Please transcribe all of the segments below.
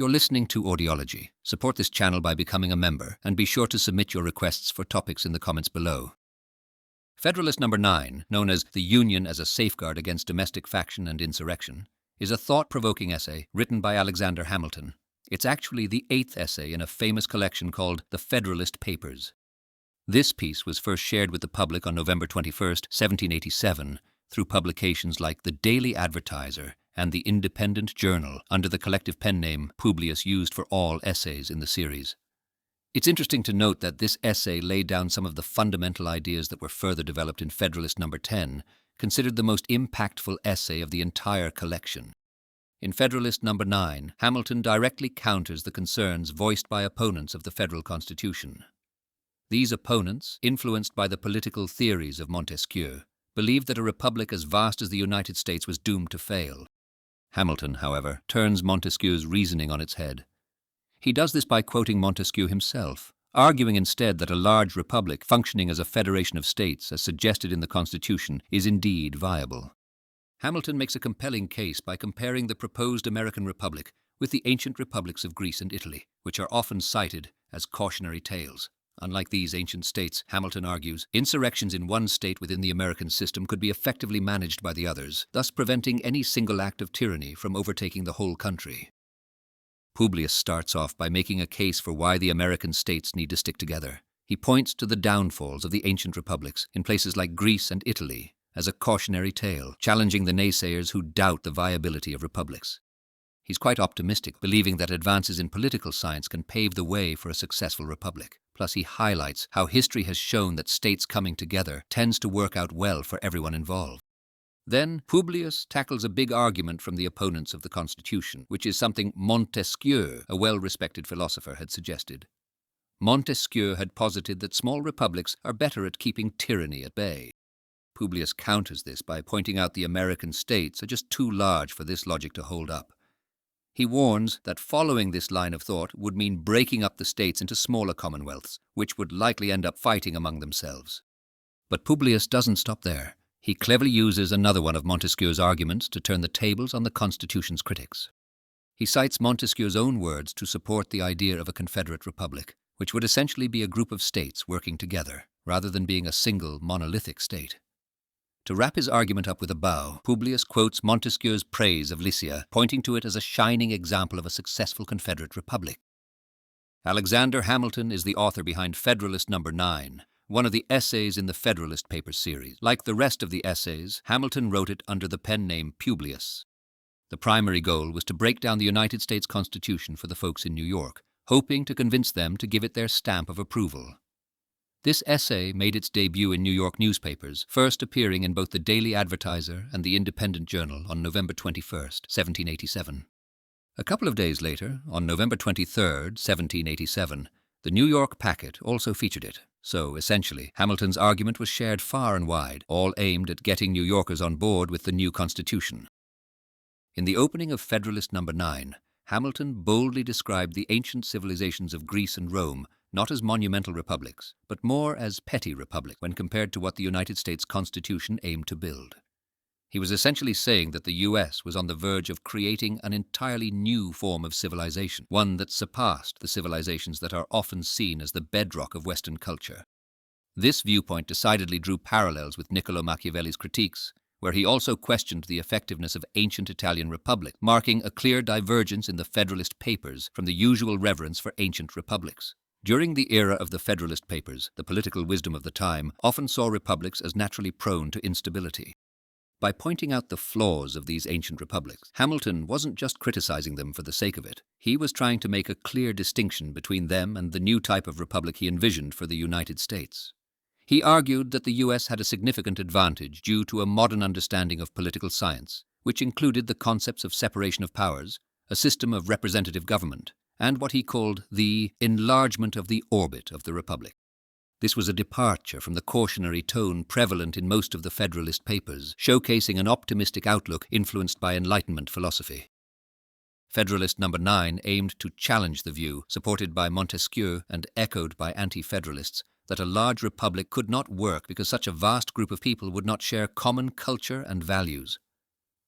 You're listening to Audiology. Support this channel by becoming a member, and be sure to submit your requests for topics in the comments below. Federalist No. 9, known as The Union as a Safeguard Against Domestic Faction and Insurrection, is a thought-provoking essay written by Alexander Hamilton. It's actually the 8th essay in a famous collection called the Federalist Papers. This piece was first shared with the public on November 21, 1787, through publications like the Daily Advertiser and the Independent Journal under the collective pen name Publius used for all essays in the series. It's interesting to note that this essay laid down some of the fundamental ideas that were further developed in Federalist No. 10, considered the most impactful essay of the entire collection. In Federalist No. 9, Hamilton directly counters the concerns voiced by opponents of the federal constitution. These opponents, influenced by the political theories of Montesquieu, believed that a republic as vast as the United States was doomed to fail. Hamilton, however, turns Montesquieu's reasoning on its head. He does this by quoting Montesquieu himself, arguing instead that a large republic functioning as a federation of states, as suggested in the Constitution, is indeed viable. Hamilton makes a compelling case by comparing the proposed American republic with the ancient republics of Greece and Italy, which are often cited as cautionary tales. Unlike these ancient states, Hamilton argues, insurrections in one state within the American system could be effectively managed by the others, thus preventing any single act of tyranny from overtaking the whole country. Publius starts off by making a case for why the American states need to stick together. He points to the downfalls of the ancient republics in places like Greece and Italy as a cautionary tale, challenging the naysayers who doubt the viability of republics. He's quite optimistic, believing that advances in political science can pave the way for a successful republic. Plus, he highlights how history has shown that states coming together tends to work out well for everyone involved. Then, Publius tackles a big argument from the opponents of the Constitution, which is something Montesquieu, a well-respected philosopher, had suggested. Montesquieu had posited that small republics are better at keeping tyranny at bay. Publius counters this by pointing out the American states are just too large for this logic to hold up. He warns that following this line of thought would mean breaking up the states into smaller commonwealths, which would likely end up fighting among themselves. But Publius doesn't stop there. He cleverly uses another one of Montesquieu's arguments to turn the tables on the Constitution's critics. He cites Montesquieu's own words to support the idea of a confederate republic, which would essentially be a group of states working together, rather than being a single monolithic state. To wrap his argument up with a bow, Publius quotes Montesquieu's praise of Lycia, pointing to it as a shining example of a successful Confederate republic. Alexander Hamilton is the author behind Federalist No. 9, one of the essays in the Federalist Papers series. Like the rest of the essays, Hamilton wrote it under the pen name Publius. The primary goal was to break down the United States Constitution for the folks in New York, hoping to convince them to give it their stamp of approval. This essay made its debut in New York newspapers, first appearing in both the Daily Advertiser and the Independent Journal on November 21, 1787. A couple of days later, on November 23, 1787, the New York Packet also featured it. So, essentially, Hamilton's argument was shared far and wide, all aimed at getting New Yorkers on board with the new Constitution. In the opening of Federalist No. 9, Hamilton boldly described the ancient civilizations of Greece and Rome not as monumental republics, but more as petty republics when compared to what the United States Constitution aimed to build. He was essentially saying that the U.S. was on the verge of creating an entirely new form of civilization, one that surpassed the civilizations that are often seen as the bedrock of Western culture. This viewpoint decidedly drew parallels with Niccolò Machiavelli's critiques, where he also questioned the effectiveness of ancient Italian republics, marking a clear divergence in the Federalist Papers from the usual reverence for ancient republics. During the era of the Federalist Papers, the political wisdom of the time often saw republics as naturally prone to instability. By pointing out the flaws of these ancient republics, Hamilton wasn't just criticizing them for the sake of it. He was trying to make a clear distinction between them and the new type of republic he envisioned for the United States. He argued that the U.S. had a significant advantage due to a modern understanding of political science, which included the concepts of separation of powers, a system of representative government, and what he called the enlargement of the orbit of the republic. This was a departure from the cautionary tone prevalent in most of the Federalist Papers, showcasing an optimistic outlook influenced by Enlightenment philosophy. Federalist No. 9 aimed to challenge the view, supported by Montesquieu and echoed by anti-federalists, that a large republic could not work because such a vast group of people would not share common culture and values.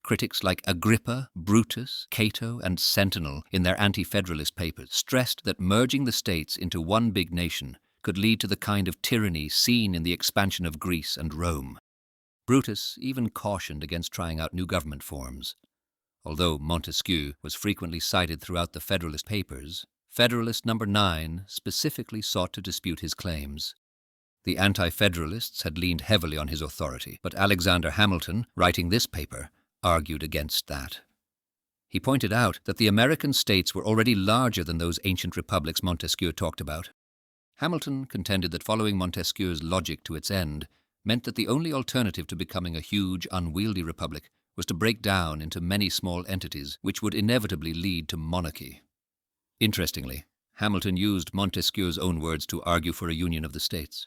Critics like Agrippa, Brutus, Cato, and Sentinel in their anti-federalist papers stressed that merging the states into one big nation could lead to the kind of tyranny seen in the expansion of Greece and Rome. Brutus even cautioned against trying out new government forms. Although Montesquieu was frequently cited throughout the Federalist Papers, Federalist No. 9 specifically sought to dispute his claims. The anti-federalists had leaned heavily on his authority, but Alexander Hamilton, writing this paper, argued against that. He pointed out that the American states were already larger than those ancient republics Montesquieu talked about. Hamilton contended that following Montesquieu's logic to its end meant that the only alternative to becoming a huge, unwieldy republic was to break down into many small entities, which would inevitably lead to monarchy. Interestingly, Hamilton used Montesquieu's own words to argue for a union of the states.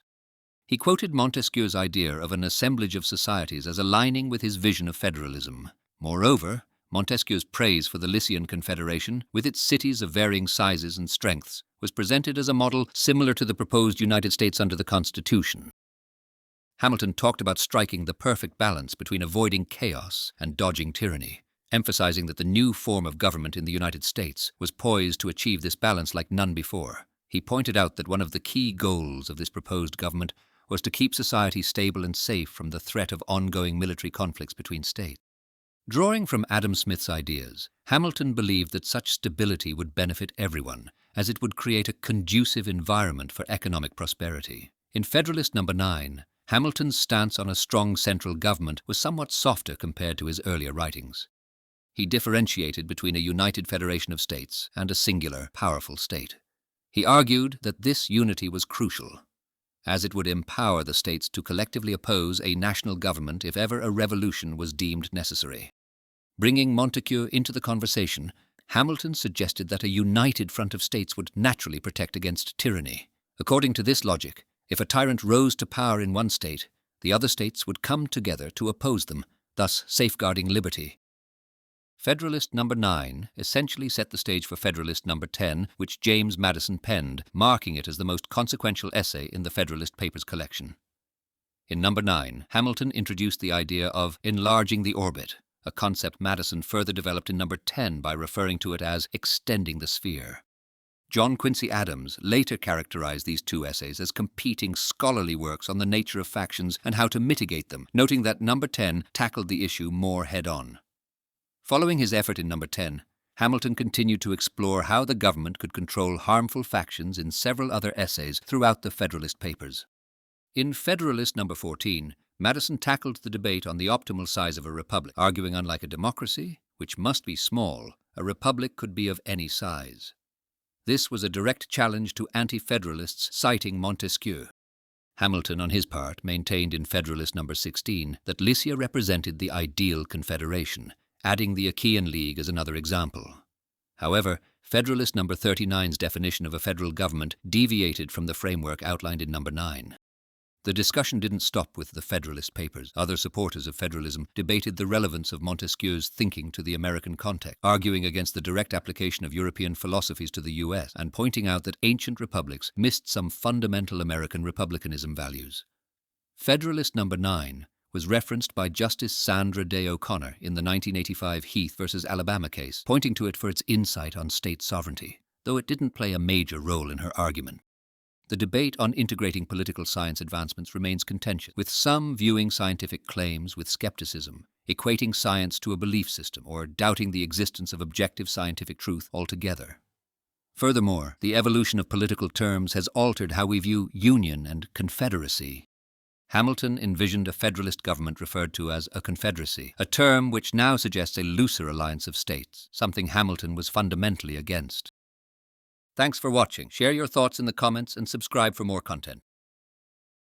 He quoted Montesquieu's idea of an assemblage of societies as aligning with his vision of federalism. Moreover, Montesquieu's praise for the Lycian Confederation, with its cities of varying sizes and strengths, was presented as a model similar to the proposed United States under the Constitution. Hamilton talked about striking the perfect balance between avoiding chaos and dodging tyranny, emphasizing that the new form of government in the United States was poised to achieve this balance like none before. He pointed out that one of the key goals of this proposed government was to keep society stable and safe from the threat of ongoing military conflicts between states. Drawing from Adam Smith's ideas, Hamilton believed that such stability would benefit everyone, as it would create a conducive environment for economic prosperity. In Federalist No. 9, Hamilton's stance on a strong central government was somewhat softer compared to his earlier writings. He differentiated between a united federation of states and a singular, powerful state. He argued that this unity was crucial, as it would empower the states to collectively oppose a national government if ever a revolution was deemed necessary. Bringing Montesquieu into the conversation, Hamilton suggested that a united front of states would naturally protect against tyranny. According to this logic, if a tyrant rose to power in one state, the other states would come together to oppose them, thus safeguarding liberty. Federalist No. 9 essentially set the stage for Federalist No. 10, which James Madison penned, marking it as the most consequential essay in the Federalist Papers collection. In No. 9, Hamilton introduced the idea of enlarging the orbit, a concept Madison further developed in No. 10 by referring to it as extending the sphere. John Quincy Adams later characterized these two essays as competing scholarly works on the nature of factions and how to mitigate them, noting that No. 10 tackled the issue more head-on. Following his effort in No. 10, Hamilton continued to explore how the government could control harmful factions in several other essays throughout the Federalist Papers. In Federalist No. 14, Madison tackled the debate on the optimal size of a republic, arguing unlike a democracy, which must be small, a republic could be of any size. This was a direct challenge to anti-federalists citing Montesquieu. Hamilton, on his part, maintained in Federalist No. 16 that Lycia represented the ideal confederation, adding the Achaean League as another example. However, Federalist No. 39's definition of a federal government deviated from the framework outlined in No. 9. The discussion didn't stop with the Federalist Papers. Other supporters of federalism debated the relevance of Montesquieu's thinking to the American context, arguing against the direct application of European philosophies to the US and pointing out that ancient republics missed some fundamental American republicanism values. Federalist No. 9 was referenced by Justice Sandra Day O'Connor in the 1985 Heath v. Alabama case, pointing to it for its insight on state sovereignty, though it didn't play a major role in her argument. The debate on integrating political science advancements remains contentious, with some viewing scientific claims with skepticism, equating science to a belief system, or doubting the existence of objective scientific truth altogether. Furthermore, the evolution of political terms has altered how we view union and confederacy. Hamilton envisioned a federalist government referred to as a confederacy, a term which now suggests a looser alliance of states, something Hamilton was fundamentally against. Thanks for watching. Share your thoughts in the comments and subscribe for more content.